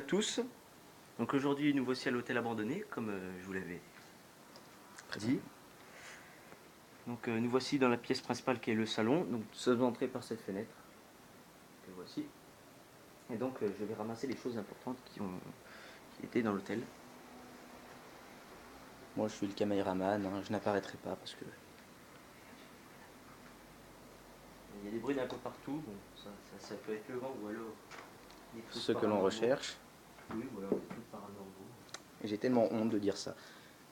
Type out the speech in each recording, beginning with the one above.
tous. Donc aujourd'hui nous voici à l'hôtel abandonné, comme je vous l'avais dit. Donc nous voici dans la pièce principale qui est le salon. Donc nous sommes entrés par cette fenêtre. Que voici. Et donc je vais ramasser les choses importantes qui étaient dans l'hôtel. Moi je suis le caméraman, hein, je n'apparaîtrai pas parce que... Il y a des bruits d'un peu partout, bon, ça peut être le vent ou alors des trucs ce que l'on recherche. Oui, ou alors des trucs paranormaux. Et j'ai tellement honte de dire ça.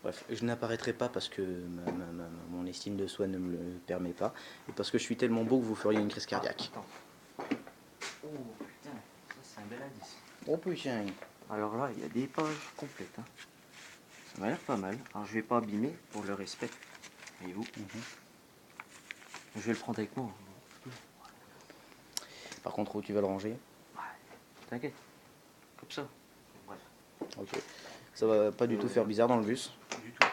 Bref, je n'apparaîtrai pas parce que mon estime de soi ne me le permet pas. Et parce que je suis tellement beau que vous feriez une crise cardiaque. Attends. Oh putain, ça c'est un bel indice. Oh putain. Alors là, il y a des pages complètes. Hein. Ça m'a l'air pas mal. Alors je vais pas abîmer pour le respect. Voyez-vous. Je vais le prendre avec moi. Par contre, où tu vas le ranger? Ouais, t'inquiète. Comme ça. Bref. Ok. Ça va pas du tout faire bizarre dans le bus. Du tout.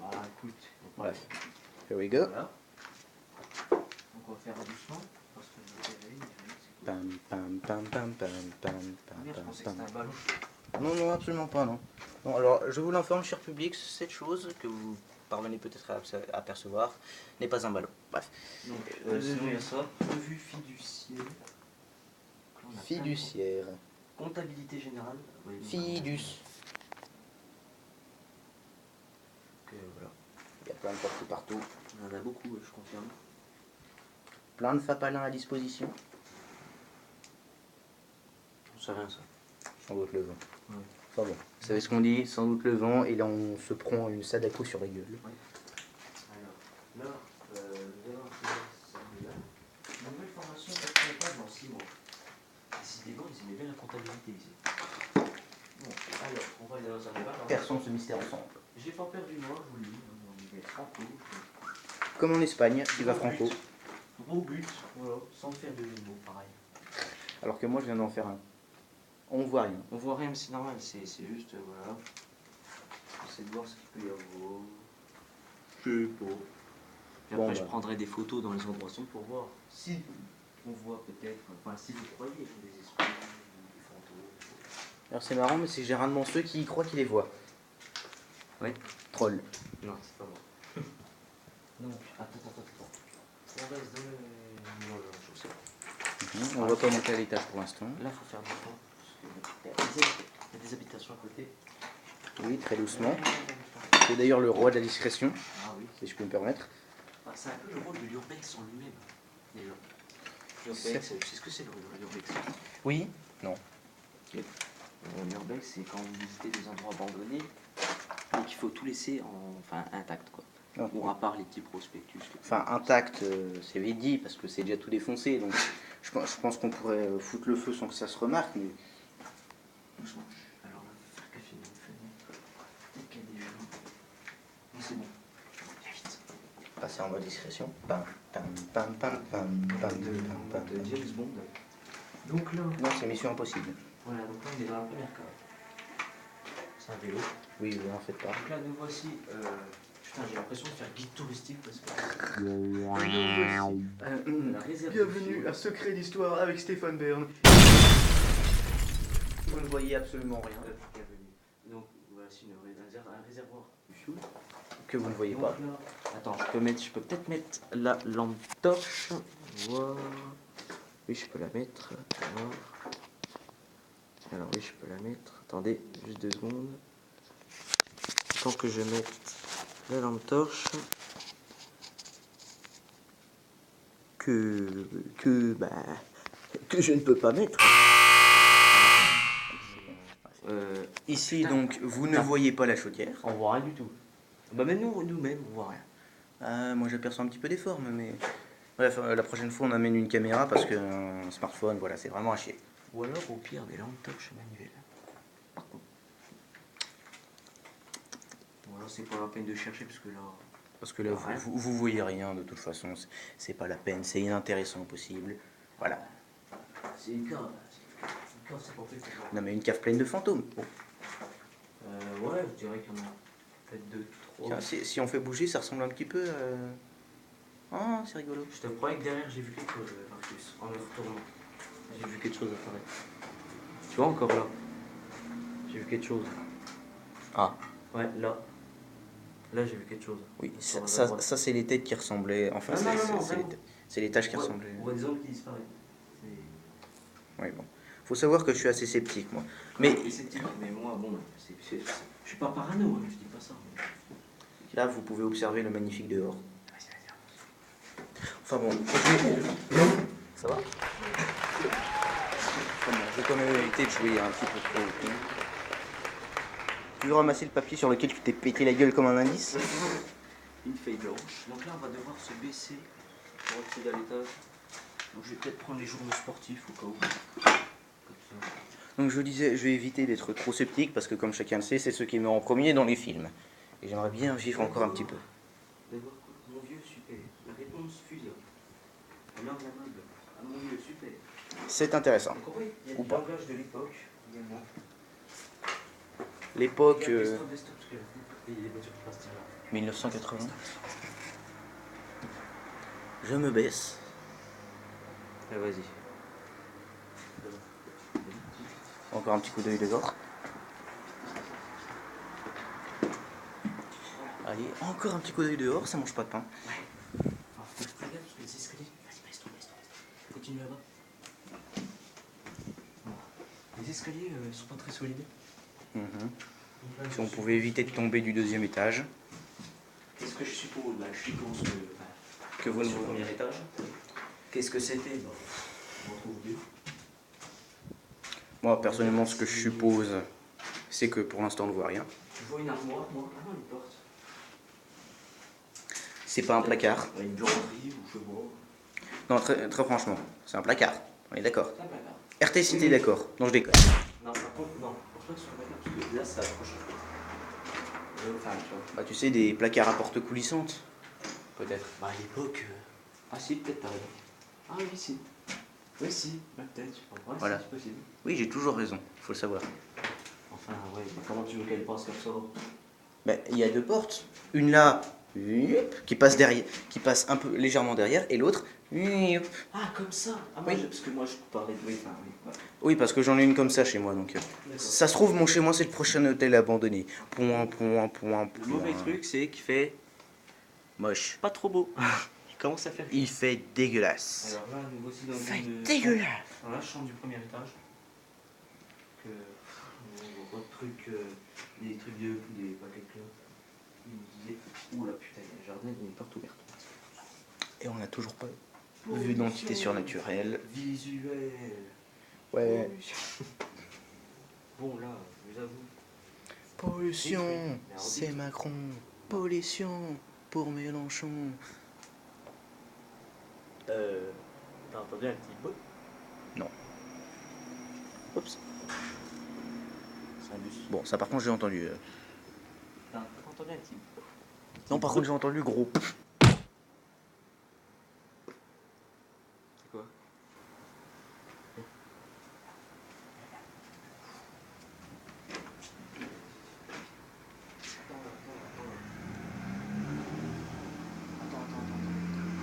Ah écoute. Bref. Here we go. Voilà. Donc on va faire doucement. Parce que je réveille. Pam pam pam pam pam pam pam Je pam pensais que pam. c'était un ballon. Non, non, absolument pas, non. Bon, alors, je vous l'informe, cher public, cette chose que vous parvenez peut-être à apercevoir n'est pas un ballon. Bref. Donc, sinon il y a ça. Revue fiduciaire. Fiduciaire. Comptabilité générale. Oui, Fidus. Voilà. Il y a plein de portes partout. Il y en a beaucoup, je confirme. Plein de fapalins à disposition. On sait rien ça. Sans doute le vent. Ouais. Enfin bon, vous savez ce qu'on dit, sans doute le vent, et là on se prend une sadako sur la gueule. Ouais. Alors, là, nous allons faire celle-là. Une nouvelle formation comptable dans 6 mois. Décidément, ils aimaient bien la comptabilité ici. Bon, alors, on va aller dans un bar. Perçons ce mystère ensemble. J'ai pas perdu moi, je vous le dis. On y va franco. Comme en Espagne, il va franco. Gros but, voilà, sans faire de jeu de mots, pareil. Alors que moi je viens d'en faire un. On voit rien. On voit rien, mais c'est normal, c'est juste, voilà. J'essaie de voir ce qu'il peut y avoir. Je sais pas. Puis Bon, après, je bah. prendrai des photos dans les endroits sombres pour voir si on voit peut-être, enfin, si vous croyez des esprits, des fantômes. Alors c'est marrant, mais c'est généralement ceux qui croient qu'ils les voient. Oui. Troll. Non, c'est pas moi. Donc, attends. On reste dans le chaussée. On va pas monter à l'étage pour l'instant. Là, il faut faire du temps. Parce qu'il y a des habitations à côté. Oui, très doucement. C'est d'ailleurs le roi de la discrétion, Ah oui. si je peux me permettre. Ah, c'est un peu le rôle de l'urbex en lui-même. Déjà. L'urbex, tu sais ce que c'est l'urbex? Oui. Non. L'urbex, c'est quand vous visitez des endroits abandonnés et qu'il faut tout laisser intact, quoi. Non. Ou à part les petits prospectus. Enfin, intact, c'est vite dit, parce que c'est déjà tout défoncé, donc je pense qu'on pourrait foutre le feu sans que ça se remarque, mais... Alors là, faire café dans une fenêtre. Peut-être qu'il y a des gens. Mais c'est bon. Viens vite. Passer en mode discrétion. Pam, pam, pam, pam, pam, pam, pam, De James Bond. Donc là, Non, c'est mission impossible. voilà, donc là on est dans la première cave. C'est un vélo. Oui, vous n'en faites pas. Donc là nous voici. Putain, j'ai l'impression de faire guide touristique parce que. La réserve Bienvenue à Secret d'Histoire avec Stéphane Bern. Vous ne voyez absolument rien. Donc voici un réservoir de fuel. Que vous ne voyez Donc pas. là, attends, je peux peut-être mettre la lampe torche. Voilà. Oui, je peux la mettre. Voilà. Alors oui, je peux la mettre. Attendez, juste 2 secondes. Tant que je mette la lampe torche. Que je ne peux pas mettre. Ici, donc, vous ne voyez pas la chaudière. On voit rien du tout. Bah même nous-mêmes, on voit rien. Moi, j'aperçois un petit peu des formes, mais... Bref, la prochaine fois, on amène une caméra parce qu'un smartphone, voilà, c'est vraiment à chier. Ou alors, au pire, des lampes torches manuelles. Par contre. Bon, alors, c'est pas la peine de chercher parce que là. Parce que là, vous voyez rien de toute façon, c'est pas la peine, c'est inintéressant au possible. Voilà. C'est une cave. Une cave, c'est pas fait pour ça. Non, mais une cave pleine de fantômes. Bon. Ouais, je dirais qu'il y en a peut-être 2, 3. Tiens, si on fait bouger, ça ressemble un petit peu. Oh, c'est rigolo. Je te promets que derrière, j'ai vu quelque chose, Marcus, en me retournant. J'ai vu quelque chose apparaître. Tu vois, encore là. J'ai vu quelque chose. Ah, Ouais, là. Là, j'ai vu quelque chose. oui, Sur la ça, droite. ça c'est les têtes qui ressemblaient. Enfin, Non, non, non, non, c'est vraiment. c'est les taches qui On voit, ressemblaient. on voit des hommes qui disparaissent. C'est- Oui, bon. Faut savoir que je suis assez sceptique, moi. Mais Mais sceptique, mais moi, bon, je suis pas parano, hein, je dis pas ça. là, vous pouvez observer le magnifique dehors. Vas-y, vas-y. Enfin bon, ça va? Enfin bon, j'ai quand même évité de jouer un petit peu trop au con. Tu veux ramasser le papier sur lequel tu t'es pété la gueule comme un indice? Une feuille blanche. Donc là, on va devoir se baisser pour accéder à l'étage. Donc je vais peut-être prendre les journaux sportifs au cas où. Comme ça. Donc je disais, je vais éviter d'être trop sceptique parce que comme chacun le sait, c'est ce qui meurt en premier dans les films. Et j'aimerais bien vivre encore un petit peu. D'accord, quoi. Mon vieux, super. La réponse fusionne. Alors la mode. Ah, mon vieux, super. C'est intéressant. Donc oui, il y a Ou du pas. langage de l'époque également. L'époque Regarde, des stop, parce que il y a des voitures qui passent là. 1980. Je me baisse. Ah, vas-y. Encore un petit coup d'œil dehors. Allez, encore un petit coup d'œil dehors, ça mange pas de pain. Alors, regarde, parce que les escaliers. Vas-y, baisse-toi, baisse-toi. Continue là-bas. Voilà. Les escaliers sont pas très solides. Mhm. Donc là, Si on pouvait éviter de tomber du deuxième étage. Qu'est-ce que je suppose là? Je suppose que, Que vous ne sur le voyez. premier étage. Qu'est-ce que c'était? On retrouve Dieu. Moi, personnellement, ce que je suppose, c'est que pour l'instant, on ne voit rien. Je vois une armoire, moi. Ah non, une porte. C'est pas un placard. Une buanderie ou je sais pas. Non, très, très franchement, c'est un placard. On est d'accord. C'est un placard. RTC, t'es d'accord? Non, je déconne. Non, par contre, non. Je pense pas que ce soit un placard parce que là, ça approche. Enfin, tu vois. Bah, tu sais, des placards à porte coulissante. Peut-être. Bah, à l'époque. Ah, si, peut-être t'as raison. Ah, oui, si. Oui, si. Bah, peut-être. Ouais, Voilà. c'est possible. Oui, j'ai toujours raison, faut le savoir. Enfin, ouais, mais comment tu veux qu'elle passe comme ça? Ben, il y a deux portes. Une là, qui passe derrière, qui passe un peu légèrement derrière, et l'autre, Ah, comme ça. Ah, Oui. parce que moi, je parlais de. Oui, enfin, oui. Ouais. oui, parce que j'en ai une comme ça chez moi, donc. Ça se trouve, mon chez moi, c'est le prochain hôtel abandonné. Point. Le mauvais truc, c'est qu'il fait Moche. pas trop beau. Il commence à faire. Il fait dégueulasse. Alors là, nous voici dans Fait une dégueulasse. dans la chambre du premier étage. Que on voit pas de trucs, des trucs de des paquets de clopes. Il me disait, ouh la putain, il y a un jardin, il y a une porte ouverte. Et on n'a toujours pas vu d'entité surnaturelle. Visuel. Ouais. Bon là, je vous avoue. Pollution, c'est Macron. Pollution pour Mélenchon. T'as entendu un petit peu? Non. Oups. C'est un bus. Bon, ça par contre j'ai entendu. T'as entendu un petit peu? Non, par contre j'ai entendu gros. C'est quoi?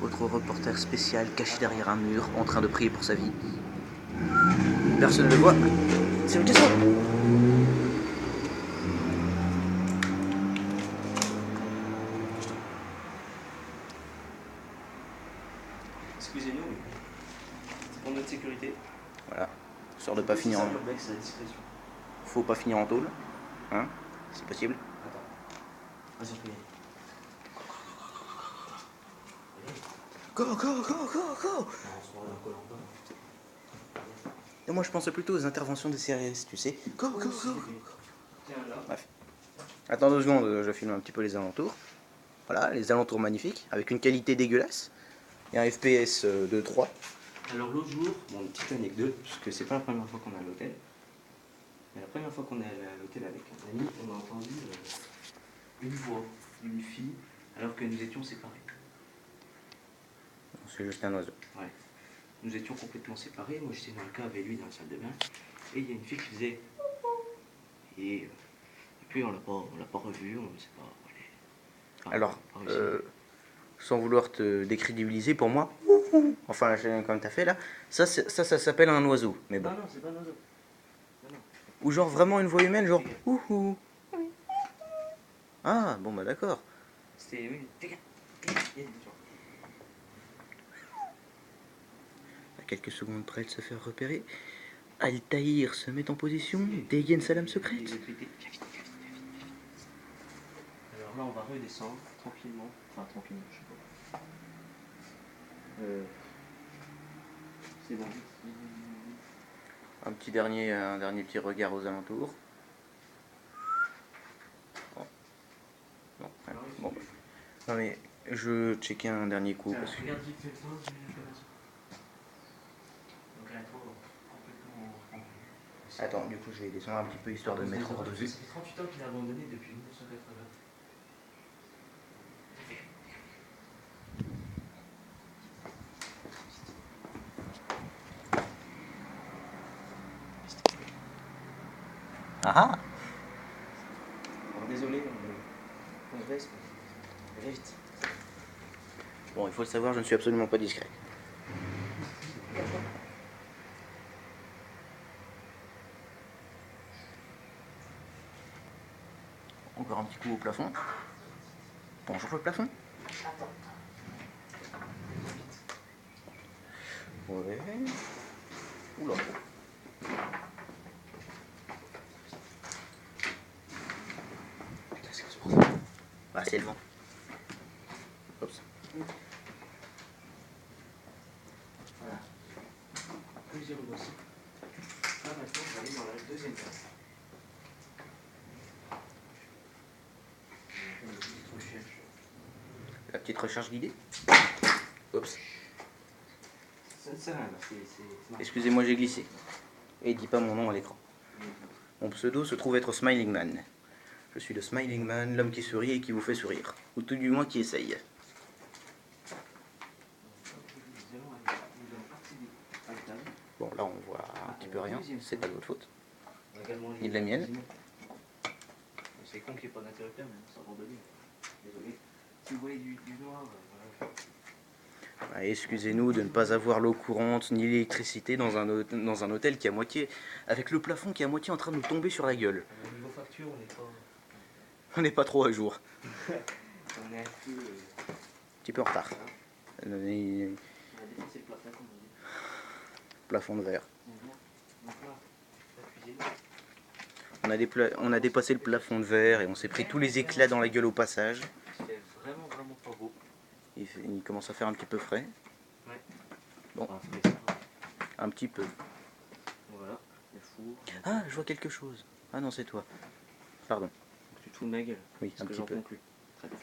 Votre reporter spécial caché derrière un mur en train de prier pour sa vie. Personne ne le voit. C'est le ça. Excusez-nous, mais c'est pour notre sécurité. Voilà. Histoire de pas finir en. C'est la discrétion. Faut pas finir en tôle. Hein? C'est possible. Attends. Vas-y, on peut y aller. Go, go, go, go, go! Non, on se voit dans Koh-Lanta. Et moi je pensais plutôt aux interventions des CRS, tu sais. Go, go, go, go! Tiens, là. Bref. Attends 2 secondes, je filme un petit peu les alentours. Voilà, les alentours magnifiques, avec une qualité dégueulasse. Et un FPS de 3. Alors l'autre jour, bon, une petite anecdote, parce que c'est pas la première fois qu'on est à l'hôtel. Mais la première fois qu'on est allé à l'hôtel avec un ami, on a entendu une voix d'une fille, alors que nous étions séparés. C'est juste un oiseau. Ouais. Nous étions complètement séparés. Moi, j'étais dans le cas avec lui dans la salle de bain. Et il y a une fille qui faisait. Et puis, on l'a pas revu, on ne sait pas. Enfin, Alors, on a pas réussi. sans vouloir te décrédibiliser, pour moi, enfin, comme tu as fait là, ça s'appelle un oiseau. Mais bon. Non, non, c'est pas un oiseau. non. Ou genre vraiment une voix humaine, genre ouhou. Ah, bon bah d'accord. C'était. Oui, dégage. Il y a des gens. À quelques secondes près de se faire repérer, Altaïr se met en position, dégaine sa lame secrète. Il est pété. Viens vite, viens vite, viens vite, viens vite. Alors là, on va redescendre tranquillement. Enfin, tranquillement, je sais pas. C'est bon. Un dernier petit regard aux alentours. Bon. Non, ouais, bon. Non mais je checkais un dernier coup parce que. Regarde vite fait le temps, je vais faire ça. Donc là, il faut complètement. Attends, du coup je vais descendre un petit peu histoire de me mettre hors de vue. Ça fait 38 ans qu'il a abandonné depuis 1980. Ah ah. Alors, désolé, on reste. Viens vite. Bon, il faut le savoir, je ne suis absolument pas discret. Encore un petit coup au plafond. Bonjour le plafond. Ouais. Oula. Bah, c'est le vent. Oups. Voilà. Plusieurs bosses. Là, maintenant, on va aller dans la deuxième phase. La petite recherche guidée. Oups. Ça ne sert à rien, c'est. Excusez-moi, j'ai glissé. Et dis pas mon nom à l'écran. Mon pseudo se trouve être Smiling Man. Je suis le Smiling Man, l'homme qui sourit et qui vous fait sourire. Ou tout du moins qui essaye. Bon, là on voit un petit peu rien. C'est pas de votre faute. Ni de la mienne. C'est con qu'il n'y ait pas d'interrupteur, mais ça va donner. Désolé. Si vous voyez du noir, voilà. Ah, excusez-nous de ne pas avoir l'eau courante ni l'électricité dans un hôtel qui est à moitié. Avec le plafond qui est à moitié en train de nous tomber sur la gueule. Au niveau facture, on n'est pas. On n'est pas trop à jour. On est un peu. Un petit peu en retard. On a dépassé le plafond, comme on dit. Plafond de verre. Donc là, la cuisine. On a dépassé le plafond de verre et on s'est pris tous les éclats dans la gueule au passage. C'est vraiment, vraiment pas beau. Il commence à faire un petit peu frais. Ouais. Bon. Enfin, frais, ça va. Un petit peu. Voilà, le four. Ah, je vois quelque chose. Ah non, c'est toi. Pardon. Tu te fous de ma gueule. Oui, Parce un que petit j'en peu. conclus. Très bien.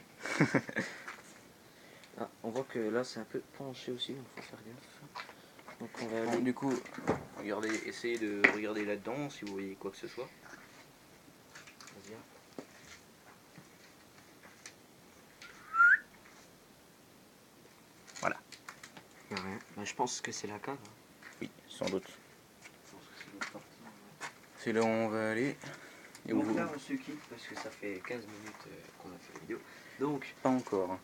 Ah, on voit que là c'est un peu penché aussi, donc faut faire gaffe. Donc on va Bon, aller. du coup, essayez de regarder là-dedans si vous voyez quoi que ce soit. Vas-y. Voilà. Y a rien. Bah, je pense que c'est la cave. Hein. Oui, sans doute. Je pense que c'est l'autre partie, ouais. C'est là où on va aller. Et Donc où là on se quitte parce que ça fait 15 minutes qu'on a fait la vidéo. Donc, Pas encore.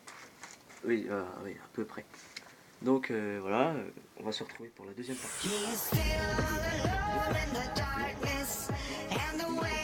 oui, oui, à peu près. Donc voilà, on va se retrouver pour la deuxième partie. He's still all alone in the darkness, and the way